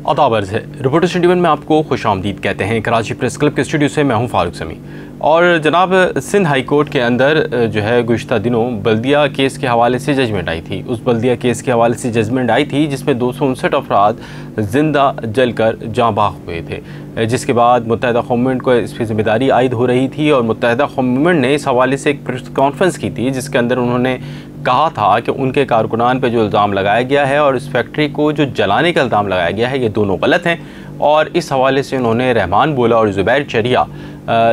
आदाब अर्ज़ है। रिपोर्टर्स 21 में आपको खुशामदीद कहते हैं। कराची प्रेस क्लब के स्टूडियो से मैं हूं फ़ारूक समी। और जनाब सिंध हाई कोर्ट के अंदर जो है गुज़िश्ता दिनों बल्दिया केस के हवाले से जजमेंट आई थी। उस बल्दिया केस के हवाले से जजमेंट आई थी जिसमें 259 अफराद ज़िंदा जल कर जाँ बाग हुए थे, जिसके बाद मुत्तहिदा कौम मूवमेंट को इस पर ज़िम्मेदारी आयद हो रही थी। और मुत्तहिदा कौम मूवमेंट ने इस हवाले से एक प्रेस कॉन्फ्रेंस की थी जिसके अंदर उन्होंने कहा था कि उनके कारकुनान पर जो इल्ज़ाम लगाया गया है और इस फैक्ट्री को जो जलाने का इल्ज़ाम लगाया गया है ये दोनों गलत हैं। और इस हवाले से उन्होंने रहमान बोला और ज़ुबैर चरिया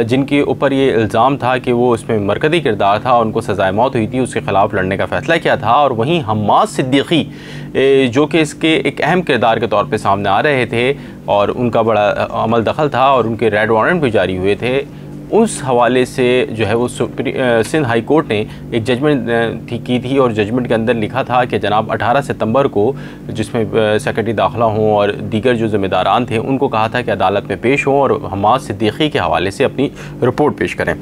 जिनके ऊपर ये इल्ज़ाम था कि वो उसमें मरकज़ी किरदार था, उनको सज़ाए मौत हुई थी, उसके ख़िलाफ़ लड़ने का फ़ैसला किया था। और वहीं हम्माद सिद्दीकी जो कि इसके एक अहम किरदार के तौर पे सामने आ रहे थे और उनका बड़ा अमल दखल था और उनके रेड वारंट भी जारी हुए थे, उस हवाले से जो है वो सिंध हाई कोर्ट ने एक जजमेंट की थी। और जजमेंट के अंदर लिखा था कि जनाब 18 सितंबर को जिसमें सेक्रेटरी दाखिला हों और दीगर जो ज़िम्मेदारान थे उनको कहा था कि अदालत में पेश हों और हम्माद सिद्दीकी के हवाले से अपनी रिपोर्ट पेश करें।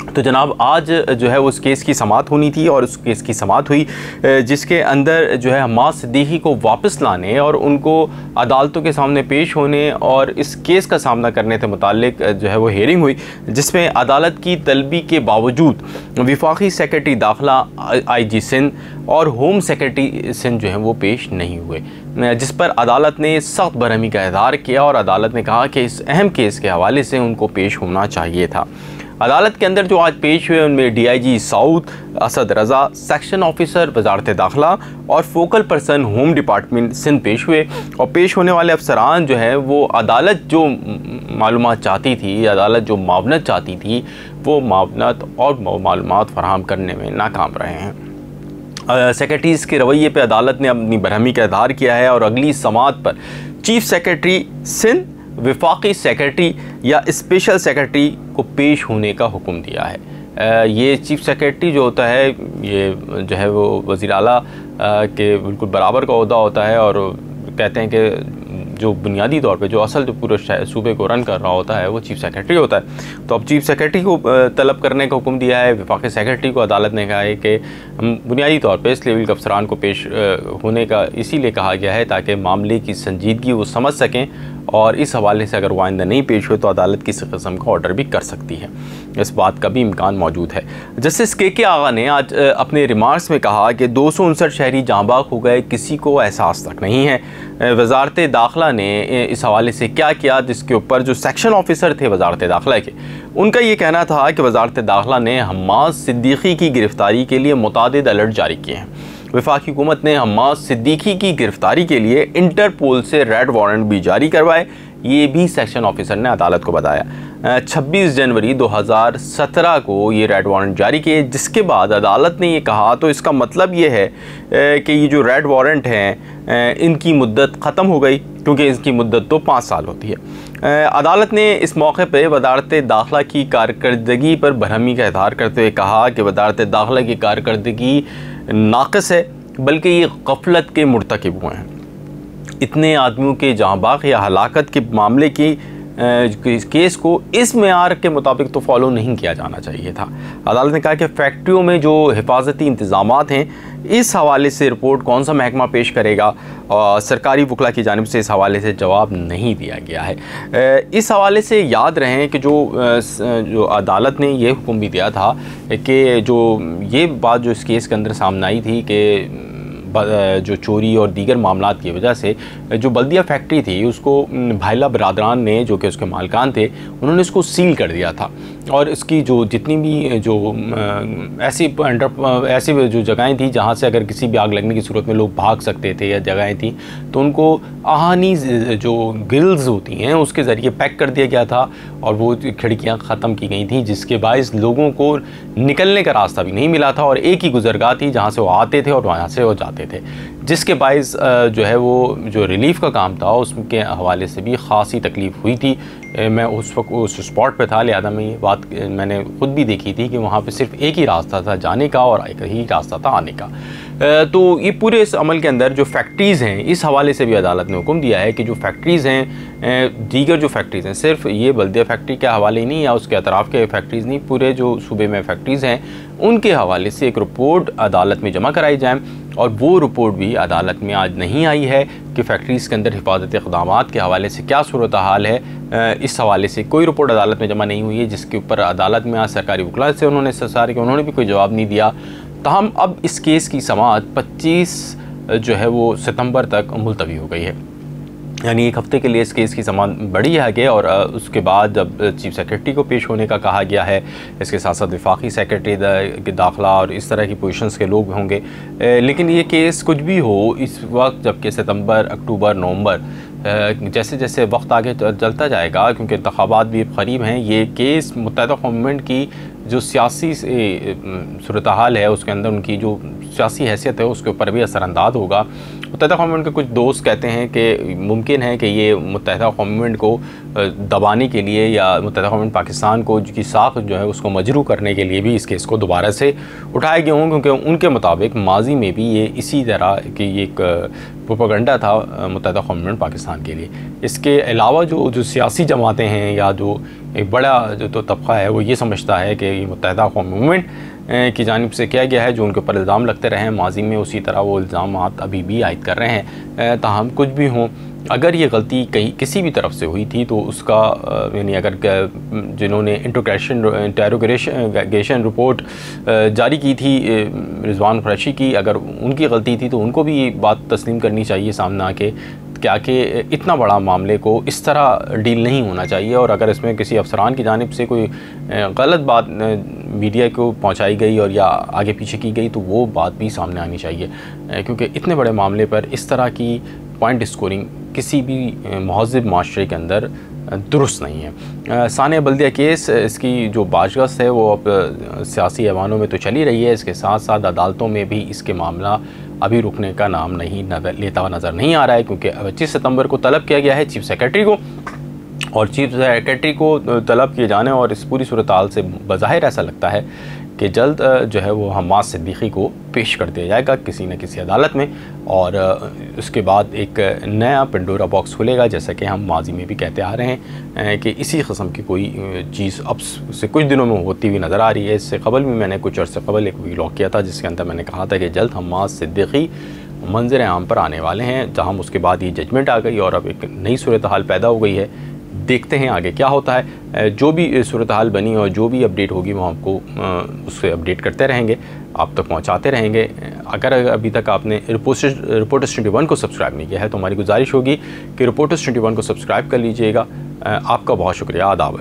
तो जनाब आज जो है उस केस की समाअत होनी थी और उस केस की समाअत हुई जिसके अंदर जो है हम्माद सिद्दीकी को वापस लाने और उनको अदालतों के सामने पेश होने और इस केस का सामना करने से मुताल्लिक जो है वो हेयरिंग हुई, जिसमें अदालत की तलबी के बावजूद वफाकी सेक्रेटरी दाखिला IG सिंध और होम सेक्रेटरी सिंध जो है वो पेश नहीं हुए, जिस पर अदालत ने सख्त बरहमी का इज़हार किया और अदालत ने कहा कि इस अहम केस के हवाले से उनको पेश होना चाहिए था। अदालत के अंदर जो आज पेश हुए उनमें DIG south Asad Raza, section officer वजारत दाखिला और focal person home department Sindh पेश हुए। और पेश होने वाले अफसरान जो है वो अदालत जो मालूमात चाहती थी, अदालत जो मावनत चाहती थी, वो मावनत और मालूमात फराहम करने में नाकाम रहे हैं। सेक्रेटरीज़ के रवैये पर अदालत ने अपनी बरहमी का इज़हार किया है और अगली समाअत पर चीफ सेक्रेटरी सिंध, वफाकी सेक्रेटरी या स्पेशल सेक्रेटरी को पेश होने का हुक्म दिया है। ये चीफ सेक्रेटरी जो होता है ये जो है वो वज़ीर आला के बिल्कुल बराबर का ओहदा होता है और कहते हैं कि जो बुनियादी तौर पे जो असल जो पूरे सूबे को रन कर रहा होता है वो चीफ सेक्रेटरी होता है। तो अब चीफ सेक्रेटरी को तलब करने का हुक्म दिया है। वफाकी सेक्रेटरी को अदालत ने कहा है कि हम बुनियादी तौर पे इस लेवल के अफसरान को पेश होने का इसीलिए कहा गया है ताकि मामले की संजीदगी वो समझ सकें और इस हवाले से अगर वो आइंदा नहीं पेश हुए तो अदालत किसी किस्म का ऑर्डर भी कर सकती है। इस बात का भी इम्कान मौजूद है। जस्टिस KK आगा ने आज अपने रिमार्क्स में कहा कि 259 शहरी जाँ बाग हो गए, किसी को एहसास तक नहीं है। वजारत दाखिला ने इस हवाले से क्या किया, जिसके ऊपर जो सेक्शन ऑफिसर थे वजारत दाखिला के, उनका ये कहना था कि वजारत दाखिला ने हम्माद सिद्दीकी की गिरफ़्तारी के लिए मुतादिद अलर्ट जारी किए हैं। वफाकी हुकूमत ने हम्माद सिद्दीकी की गिरफ़्तारी के लिए इंटरपोल से रेड वारंट भी जारी करवाए, ये भी सेक्शन ऑफिसर ने अदालत को बताया। 26 जनवरी 2017 को ये रेड वारंट जारी किए, जिसके बाद अदालत ने ये कहा तो इसका मतलब ये है कि ये जो रेड वारंट हैं इनकी मुद्दत ख़त्म हो गई, क्योंकि इसकी मुद्दत तो 5 साल होती है। अदालत ने इस मौके पर वजारत दाखिला की कारकर्दगी पर बरहमी का इज़हार करते हुए कहा कि वजारत दाखिला की कारकर्दगी नाक़िस है, बल्कि ये गफलत के मुर्तकिब हुए हैं। इतने आदमियों के जाँ बाग या हलाकत के मामले की केस को इस मेयार के मुताबिक तो फॉलो नहीं किया जाना चाहिए था। अदालत ने कहा कि फैक्ट्रियों में जो हिफाजती इंतज़ामात हैं इस हवाले से रिपोर्ट कौन सा महकमा पेश करेगा, और सरकारी वकला की जानिब से इस हवाले से जवाब नहीं दिया गया है। इस हवाले से याद रहें कि जो अदालत ने ये हुक्म भी दिया था कि जो ये बात जो इस केस के अंदर सामने आई थी कि जो चोरी और दीगर मामलात की वजह से जो बल्दिया फैक्ट्री थी उसको भाईला बरादरान ने, जो कि उसके मालिकान थे, उन्होंने इसको सील कर दिया था और इसकी जो जितनी भी जो ऐसी जो जगहें थी जहाँ से अगर किसी भी आग लगने की सूरत में लोग भाग सकते थे या जगहें थी तो उनको आहानी जो गिल्स होती हैं उसके ज़रिए पैक कर दिया गया था और वो खिड़कियाँ ख़त्म की गई थी, जिसके बायस लोगों को निकलने का रास्ता भी नहीं मिला था और एक ही गुज़रगाह थी जहाँ से वो आते थे और वहाँ से वो जाते थे, जिसके बायस जो है वो जो रिलीफ़ का काम था उसके हवाले से भी ख़ासी तकलीफ़ हुई थी। मैं उस वक्त उस स्पॉट पे था, लिहाजा में ये बात मैंने ख़ुद भी देखी थी कि वहाँ पे सिर्फ एक ही रास्ता था जाने का और एक ही रास्ता था आने का। तो ये पूरे इस अमल के अंदर जो फैक्ट्रीज़ हैं इस हवाले से भी अदालत ने हुक्म दिया है कि जो फैक्ट्रीज़ हैं, दीगर जो फैक्ट्रीज़ हैं, सिर्फ ये बल्दिया फैक्ट्री के हवाले नहीं या उसके अतराफ़ के फैक्ट्रीज़ नहीं, पूरे जो सूबे में फैक्ट्रीज़ हैं उनके हवाले से एक रिपोर्ट अदालत में जमा कराई जाए और वो रिपोर्ट भी अदालत में आज नहीं आई है कि फैक्ट्रीज़ के अंदर हिफाजती इक़दामात के हवाले से क्या सूरत हाल है। इस हवाले से कोई रिपोर्ट अदालत में जमा नहीं हुई है, जिसके ऊपर अदालत में आज सरकारी वकला से उन्होंने इस्तफसार किया, उन्होंने भी कोई जवाब नहीं दिया। ताहम अब इस केस की समाअत 25 जो है वो सितंबर तक मुलतवी हो गई है, यानी एक हफ़्ते के लिए इस केस की समाअत बढ़ी है आगे। और उसके बाद जब चीफ सेक्रेटरी को पेश होने का कहा गया है, इसके साथ साथ वफाकी सेक्रेटरी दाखिला और इस तरह की पोजीशंस के लोग होंगे। लेकिन ये केस कुछ भी हो इस वक्त, जबकि सितंबर, अक्टूबर, नवंबर जैसे जैसे वक्त आगे चलता जाएगा, क्योंकि इंतखाबात भी करीब हैं, ये केस मुत्तहिदा गवर्नमेंट की जो सियासी सूरत हाल है उसके अंदर उनकी जो सियासी हैसियत है उसके ऊपर भी असरअंदाज होगा। मुत्तहिदा गवर्नमेंट के कुछ दोस्त कहते हैं कि मुमकिन है कि ये मुत्तहिदा गवर्नमेंट को दबाने के लिए या मुत्तहिदा गवर्नमेंट पाकिस्तान को की साख जो है उसको मजरू करने के लिए भी इस केस को दोबारा से उठाए गए हों, क्योंकि उनके मुताबिक माजी में भी ये इसी तरह की एक प्रोपेगेंडा था मुत्तहिदा गवर्नमेंट पाकिस्तान के लिए। इसके अलावा जो सियासी जमातें हैं या जो एक बड़ा जो तो तबका है वो ये समझता है कि ये मुत्तहिदा गवर्नमेंट की जानिब से किया गया है, जो उनके ऊपर इल्ज़ाम लगते रहे हैं माजी में, उसी तरह वो इल्ज़ाम अभी भी आयद कर रहे हैं। ताहम कुछ भी हों, अगर ये गलती कहीं किसी भी तरफ से हुई थी तो उसका यानी अगर जिन्होंने इंटेरोगेशन रिपोर्ट जारी की थी रिजवान कुरैशी की, अगर उनकी गलती थी तो उनको भी ये बात तस्लीम करनी चाहिए सामने आके क्या कि इतना बड़ा मामले को इस तरह डील नहीं होना चाहिए। और अगर इसमें किसी अफसरान की जानिब से कोई गलत बात मीडिया को पहुंचाई गई और या आगे पीछे की गई तो वो बात भी सामने आनी चाहिए, क्योंकि इतने बड़े मामले पर इस तरह की पॉइंट स्कोरिंग किसी भी महज़िब माशरे के अंदर दुरुस्त नहीं है। सानिया बल्दिया केस, इसकी जो बाशगश्त है वो अब सियासी ऐवानों में तो चली रही है, इसके साथ साथ अदालतों में भी इसके मामला अभी रुकने का नाम नहीं लेता हुआ नज़र नहीं आ रहा है, क्योंकि 25 सितंबर को तलब किया गया है चीफ सेक्रेटरी को, और चीफ सेक्रेटरी को तलब किए जाने और इस पूरी सूरत हाल से बज़ाहिर ऐसा लगता है कि जल्द जो है वो हम्माद सिद्दीकी को पेश कर दिया जाएगा किसी न किसी अदालत में, और उसके बाद एक नया पेंडोरा बॉक्स खुलेगा, जैसा कि हम माजी में भी कहते आ रहे हैं कि इसी किस्म की कोई चीज़ अब से कुछ दिनों में होती हुई नज़र आ रही है। इससे कबल भी मैंने कुछ अर्से कबल एक व्लॉग किया था जिसके अंदर मैंने कहा था कि जल्द हम्माद सिद्दीकी मंजर आम पर आने वाले हैं, जहाँ उसके बाद ये जजमेंट आ गई और अब एक नई सूरत हाल पैदा हो गई है। देखते हैं आगे क्या होता है। जो भी सूरत हाल बनी और जो भी अपडेट होगी वो आपको उससे अपडेट करते रहेंगे, आप तक पहुंचाते रहेंगे। अगर अभी तक आपने रिपोर्टर्स 21 को सब्सक्राइब नहीं किया है तो हमारी गुजारिश होगी कि रिपोर्टर्स 21 को सब्सक्राइब कर लीजिएगा। आपका बहुत शुक्रिया। आदाब।